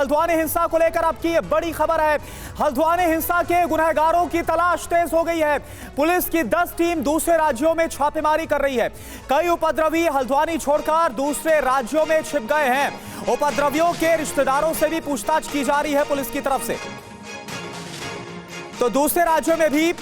हल्द्वानी हिंसा को लेकर आपकी ये बड़ी खबर है। हल्द्वानी हिंसा के गुनहगारों की तलाश तेज हो गई है। पुलिस की 10 टीम दूसरे राज्यों में छापेमारी कर रही है। कई उपद्रवी हल्द्वानी छोड़कर दूसरे राज्यों में छिप गए हैं। उपद्रवियों के रिश्तेदारों से भी पूछताछ की जा रही है पुलिस की तरफ से। तो दूसरे राज्यों में भी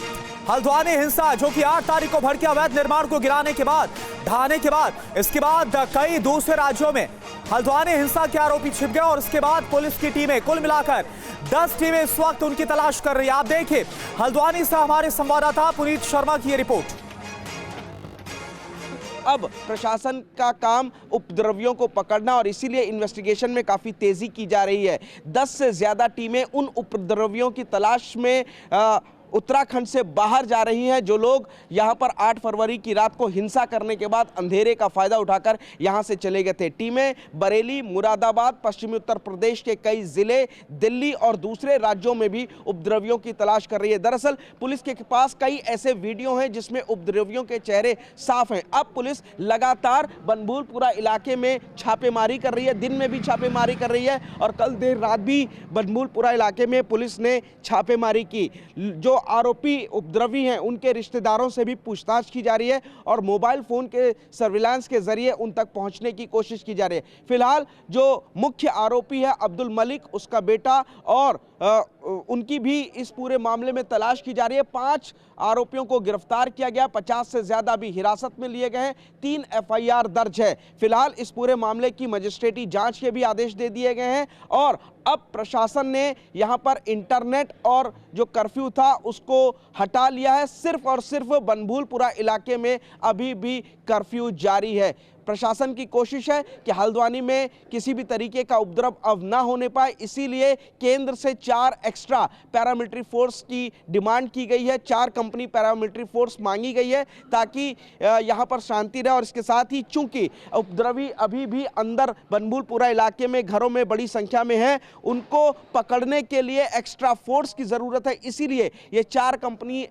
हल्द्वानी हिंसा, जो कि 8 तारीख को भड़के अवैध निर्माण को गिराने के बाद, ढहाने के बाद, इसके बाद कई दूसरे राज्यों में हल्द्वानी हिंसा के आरोपी छिप गए और इसके बाद पुलिस की टीमें, कुल मिलाकर 10 टीमें इस वक्त उनकी तलाश कर रही है। आप देखिए हल्द्वानी से हमारे संवाददाता पुनीत शर्मा की ये रिपोर्ट। अब प्रशासन का काम उपद्रवियों को पकड़ना और इसीलिए इन्वेस्टिगेशन में काफ़ी तेज़ी की जा रही है। 10 से ज़्यादा टीमें उन उपद्रवियों की तलाश में उत्तराखंड से बाहर जा रही हैं, जो लोग यहां पर 8 फरवरी की रात को हिंसा करने के बाद अंधेरे का फायदा उठाकर यहां से चले गए थे। टीमें बरेली, मुरादाबाद, पश्चिमी उत्तर प्रदेश के कई जिले, दिल्ली और दूसरे राज्यों में भी उपद्रवियों की तलाश कर रही है। दरअसल पुलिस के पास कई ऐसे वीडियो हैं जिसमें उपद्रवियों के चेहरे साफ हैं। अब पुलिस लगातार बनभूलपुरा इलाके में छापेमारी कर रही है, दिन में भी छापेमारी कर रही है और कल देर रात भी बनभूलपुरा इलाके में पुलिस ने छापेमारी की। जो आरोपी उपद्रवी हैं उनके रिश्तेदारों से भी पूछताछ की जा रही है और मोबाइल फोन के सर्विलांस के जरिए उन तक पहुंचने की कोशिश की जा रही है। फिलहाल जो मुख्य आरोपी है अब्दुल मलिक, उसका बेटा और उनकी भी इस पूरे मामले में तलाश की जा रही है। 5 आरोपियों को गिरफ्तार किया गया, 50 से ज्यादा भी हिरासत में लिए गए हैं, 3 FIR दर्ज है। फिलहाल इस पूरे मामले की मजिस्ट्रेटी जांच के भी आदेश दे दिए गए हैं और अब प्रशासन ने यहां पर इंटरनेट और जो कर्फ्यू था उसको हटा लिया है। सिर्फ और सिर्फ बनभूलपुरा इलाके में अभी भी कर्फ्यू जारी है। प्रशासन की कोशिश है कि हल्द्वानी में किसी भी तरीके का उपद्रव अब ना होने पाए, इसीलिए केंद्र से 4 एक्स्ट्रा पैरामिलिट्री फोर्स की डिमांड की गई है। 4 कंपनी पैरामिलिट्री फोर्स मांगी गई है ताकि यहां पर शांति रहे और इसके साथ ही चूंकि उपद्रवी अभी भी अंदर बनभूलपुरा इलाके में घरों में बड़ी संख्या में है, उनको पकड़ने के लिए एक्स्ट्रा फोर्स की जरूरत है। इसीलिए ये 4 कंपनी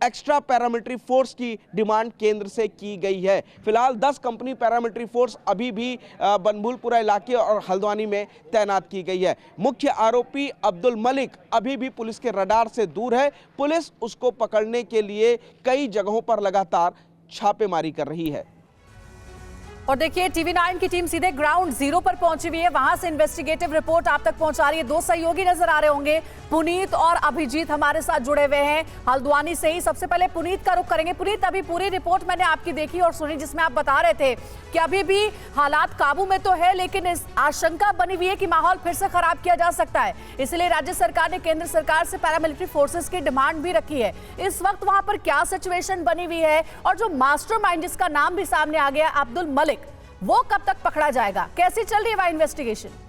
एक्स्ट्रा पैरामिलिट्री फोर्स की डिमांड केंद्र से की गई है। फिलहाल 10 कंपनी पैरामिलिट्री फोर्स अभी भी बनभूलपुरा इलाके और हल्द्वानी में तैनात की गई है। मुख्य आरोपी अब्दुल मलिक अभी भी पुलिस के रडार से दूर है। पुलिस उसको पकड़ने के लिए कई जगहों पर लगातार छापेमारी कर रही है। और देखिए TV9 की टीम सीधे ग्राउंड जीरो पर पहुंची हुई है, वहां से इन्वेस्टिगेटिव रिपोर्ट आप तक पहुंचा रही है। 2 सहयोगी नजर आ रहे होंगे, पुनीत और अभिजीत हमारे साथ जुड़े हुए हैं हल्द्वानी से ही। सबसे पहले पुनीत का रुख करेंगे। पुनीत, अभी पूरी रिपोर्ट मैंने आपकी देखी और सुनी जिसमें आप बता रहे थे कि अभी भी हालात काबू में तो है, लेकिन इस आशंका बनी हुई है कि माहौल फिर से खराब किया जा सकता है। इसलिए राज्य सरकार ने केंद्र सरकार से पैरामिलिट्री फोर्सेस की डिमांड भी रखी है। इस वक्त वहां पर क्या सिचुएशन बनी हुई है और जो मास्टरमाइंड जिसका नाम भी सामने आ गया अब्दुल मलिक, वो कब तक पकड़ा जाएगा? कैसी चल रही है वहां इन्वेस्टिगेशन?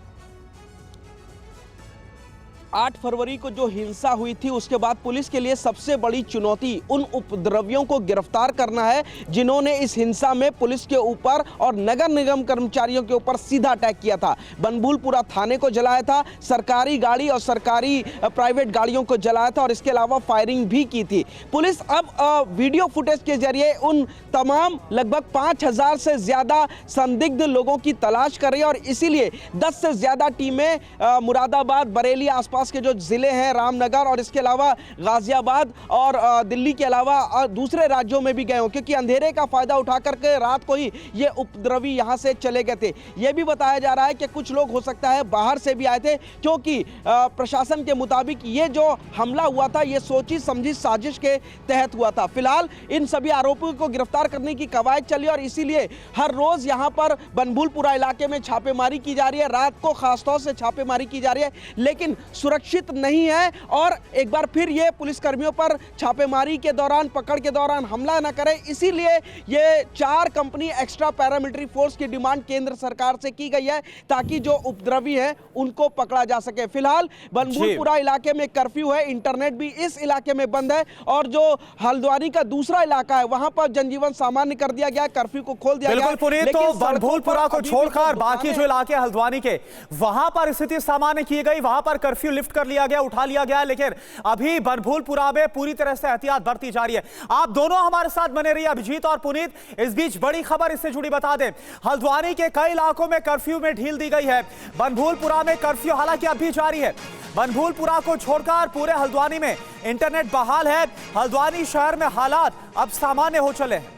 8 फरवरी को जो हिंसा हुई थी उसके बाद पुलिस के लिए सबसे बड़ी चुनौती उन उपद्रवियों को गिरफ्तार करना है जिन्होंने इस हिंसा में पुलिस के ऊपर और नगर निगम कर्मचारियों के ऊपर सीधा अटैक किया था। बनभूलपुरा थाने को जलाया था, सरकारी गाड़ी और सरकारी प्राइवेट गाड़ियों को जलाया था और इसके अलावा फायरिंग भी की थी। पुलिस अब वीडियो फुटेज के जरिए उन तमाम लगभग 5000 से ज्यादा संदिग्ध लोगों की तलाश कर रही है और इसीलिए 10 से ज्यादा टीमें मुरादाबाद, बरेली, आसपास के जो जिले हैं, रामनगर और इसके अलावा गाजियाबाद और दिल्ली के अलावा दूसरे राज्यों में भी गए हो, क्योंकि अंधेरे का फायदा उठा करके रात को ही ये उपद्रवी यहां से चले गए थे। ये भी बताया जा रहा है कि कुछ लोग हो सकता है बाहर से भी आए थे, क्योंकि प्रशासन के मुताबिक ये जो हमला हुआ था ये सोची समझी साजिश के तहत हुआ था। फिलहाल इन सभी आरोपियों को गिरफ्तार करने की कवायद चली और इसीलिए हर रोज यहां पर बनभूलपुरा इलाके में छापेमारी की जा रही है। रात को खासतौर से छापेमारी की जा रही है, लेकिन सुरक्षित नहीं है और एक बार फिर ये पुलिसकर्मियों पर छापेमारी के दौरान, पकड़ के दौरान हमला न करे, इसीलिए ये 4 कंपनी एक्स्ट्रा पैरामिलिट्री फोर्स की डिमांड केंद्र सरकार से की गई है ताकि जो उपद्रवी हैं उनको पकड़ा जा सके। फिलहाल बनभूलपुरा इलाके में कर्फ्यू है, इंटरनेट भी इस इलाके में बंद है और जो हल्द्वानी का दूसरा इलाका है वहां पर जनजीवन सामान्य कर दिया गया, कर्फ्यू को खोल दिया गया। तो बनभूलपुरा को छोड़कर बाकी जो इलाके हल्द्वानी के, वहां पर स्थिति सामान्य की गई, वहां पर कर्फ्यू लिफ्ट कर लिया गया, उठा लिया गया, लेकिन अभी बनभूलपुरा में पूरी तरह से एहतियात बरती जा रही है। आप दोनों हमारे साथ बने रहिए, अभिजीत और पुनीत। इस बीच बड़ी खबर इससे जुड़ी बता दें, हल्द्वानी के कई इलाकों में कर्फ्यू में ढील दी गई है। बनभूलपुरा में कर्फ्यू हालांकि अभी जारी है। बनभूलपुरा को छोड़कर पूरे हल्द्वानी में इंटरनेट बहाल है। हल्द्वानी शहर में हालात अब सामान्य हो चले हैं।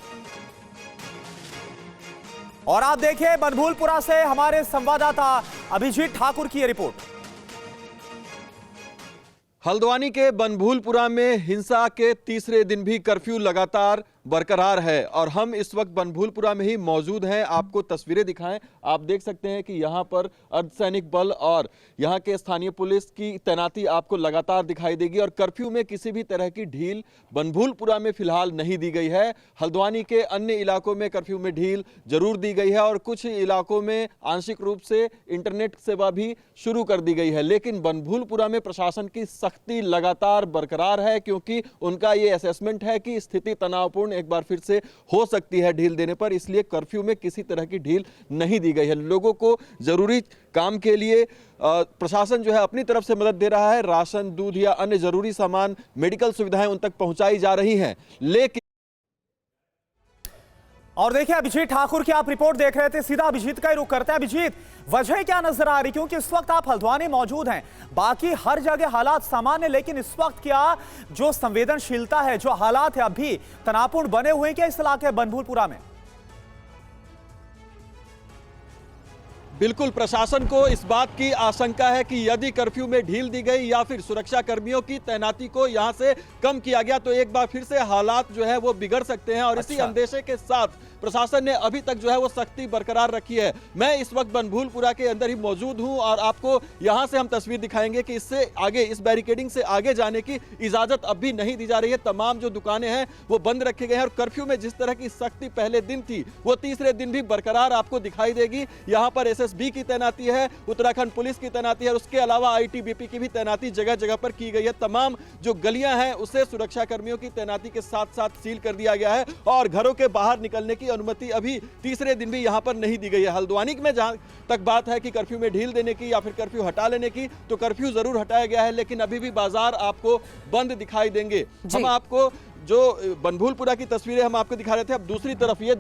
और आप देखिए बनभूलपुरा से हमारे संवाददाता अभिजीत ठाकुर की रिपोर्ट। हल्द्वानी के बनभूलपुरा में हिंसा के तीसरे दिन भी कर्फ्यू लगातार बरकरार है और हम इस वक्त बनभूलपुरा में ही मौजूद हैं। आपको तस्वीरें दिखाएं। आप देख सकते हैं कि यहां पर अर्धसैनिक बल और यहां के स्थानीय पुलिस की तैनाती आपको लगातार दिखाई देगी और कर्फ्यू में किसी भी तरह की ढील बनभूलपुरा में फिलहाल नहीं दी गई है। हल्द्वानी के अन्य इलाकों में कर्फ्यू में ढील जरूर दी गई है और कुछ इलाकों में आंशिक रूप से इंटरनेट सेवा भी शुरू कर दी गई है, लेकिन बनभूलपुरा में प्रशासन की सख्ती लगातार बरकरार है क्योंकि उनका ये असेसमेंट है कि स्थिति तनावपूर्ण एक बार फिर से हो सकती है ढील देने पर, इसलिए कर्फ्यू में किसी तरह की ढील नहीं दी गई है। लोगों को जरूरी काम के लिए प्रशासन जो है अपनी तरफ से मदद दे रहा है। राशन, दूध या अन्य जरूरी सामान, मेडिकल सुविधाएं उन तक पहुंचाई जा रही हैं, लेकिन और देखिए अभिजीत ठाकुर की आप रिपोर्ट देख रहे थे, सीधा अभिजीत का ही रुख करते हैं। अभिजीत, वजह क्या नजर आ रही, क्योंकि इस वक्त आप हल्द्वानी मौजूद हैं, बाकी हर जगह हालात सामान्य, लेकिन इस वक्त क्या जो संवेदनशीलता है, जो हालात है अभी तनावपूर्ण बने हुए हैं क्या इस इलाके बनभूलपुरा में? बिल्कुल, प्रशासन को इस बात की आशंका है कि यदि कर्फ्यू में ढील दी गई या फिर सुरक्षा कर्मियों की तैनाती को यहां से कम किया गया तो एक बार फिर से हालात जो है वो बिगड़ सकते हैं और इसी अंदेशे के साथ प्रशासन ने अभी तक जो है वो सख्ती बरकरार रखी है। मैं इस वक्त बनभूलपुरा के अंदर ही मौजूद हूं और आपको यहां से हम तस्वीर दिखाएंगे कि इससे आगे, इस बैरिकेडिंग से आगे जाने की इजाजत अब भी नहीं दी जा रही है। तमाम जो दुकानें हैं वो बंद रखे गए हैं और कर्फ्यू में जिस तरह की सख्ती पहले दिन थी वो तीसरे दिन भी बरकरार आपको दिखाई देगी। यहाँ पर SSB की तैनाती है, उत्तराखंड पुलिस की तैनाती है और उसके अलावा ITBP की भी तैनाती जगह जगह पर की गई है। तमाम जो गलियां हैं उसे सुरक्षा कर्मियों की तैनाती के साथ साथ सील कर दिया गया है और घरों के बाहर निकलने की अनुमति अभी तीसरे दिन भी यहां पर नहीं दी गई है। हल्द्वानी में जहां तक बात है कि कर्फ्यू में ढील देने की या फिर कर्फ्यू हटा लेने की, तो कर्फ्यू जरूर हटाया गया है, लेकिन अभी भी बाजार आपको बंद दिखाई देंगे। हम आपको जो बनभूलपुरा की तस्वीरें हम आपको दिखा रहे थे, अब दूसरी तरफ ये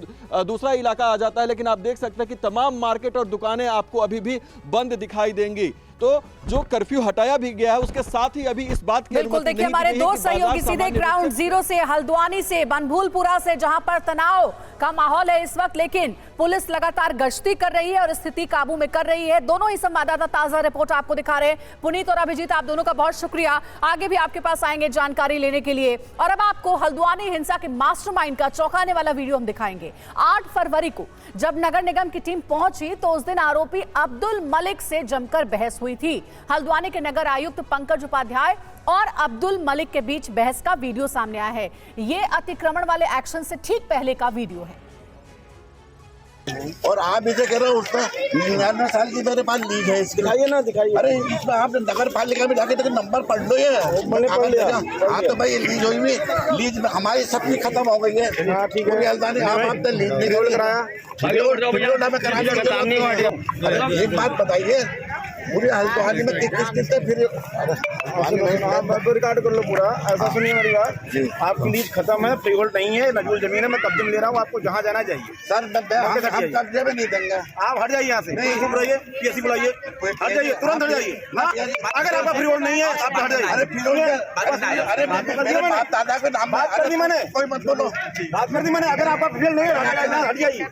दूसरा इलाका आ जाता है, लेकिन आप देख सकते हैं कि तमाम मार्केट और दुकानें आपको अभी भी बंद दिखाई देंगी। तो जो कर्फ्यू हटाया भी गया है उसके साथ ही अभी इस बात की बिल्कुल, देखिए हमारे दो सहयोगी सीधे ग्राउंड जीरो से, हल्द्वानी से, बनभूलपुरा से, जहां पर तनाव का माहौल है इस वक्त, लेकिन पुलिस लगातार गश्ती कर रही है और स्थिति काबू में कर रही है। दोनों ही संवाददाता ताजा रिपोर्ट आपको दिखा रहे हैं। पुनीत और अभिजीत, आप दोनों का बहुत शुक्रिया। आगे भी आपके पास आएंगे जानकारी लेने के लिए और अब आपको हल्द्वानी हिंसा के मास्टरमाइंड का चौंकाने वाला वीडियो हम दिखाएंगे। 8 फरवरी को जब नगर निगम की टीम पहुंची तो उस दिन आरोपी अब्दुल मलिक से जमकर बहस हुई थी। हल्द्वानी के नगर आयुक्त पंकज उपाध्याय और अब्दुल मलिक के बीच बहस का वीडियो सामने आया है। ये अतिक्रमण वाले एक्शन से ठीक पहले का वीडियो है। और आप इसे कह रहे हो उसमें 99 साल की मेरे पास लीज है, इसकी दिखाइए ना, दिखाइए। अरे इसमें आप नगर पालिका में जाके देखो, नंबर पढ़ लो ये, मैंने पढ़ लिया। हाँ तो भाई लीज हुई हुई, लीज में हमारी सबकी खत्म हो गई है। ठीक है, आपने लीज नहीं कराया, एक बात बताइए, पूरे हल्द्वानी में किससे फिर आप रिकॉर्ड कर लो पूरा। ऐसा सुनिए मेरी बात, आपकी लीज खत्म है, फ्री होल्ड नहीं है, नजूल जमीन है, मैं कब्जे में ले रहा हूँ, आपको जहाँ जाना चाहिए। सर हम कब्जे में नहीं देंगे। आप हट जाइए यहाँ से, बुलाइए, PSC बुलाइए, हट जाइए, तुरंत हट जाइए। अगर आपका फ्री होल्ड नहीं है आप हट जाइए। अरे फ्री होल्ड, अरे बाप दादा के नाम बात कर दी मैंने, कोई मत बोलो, बात कर दी मैंने। अगर आपका फ्री होल्ड नहीं है हट जाइए।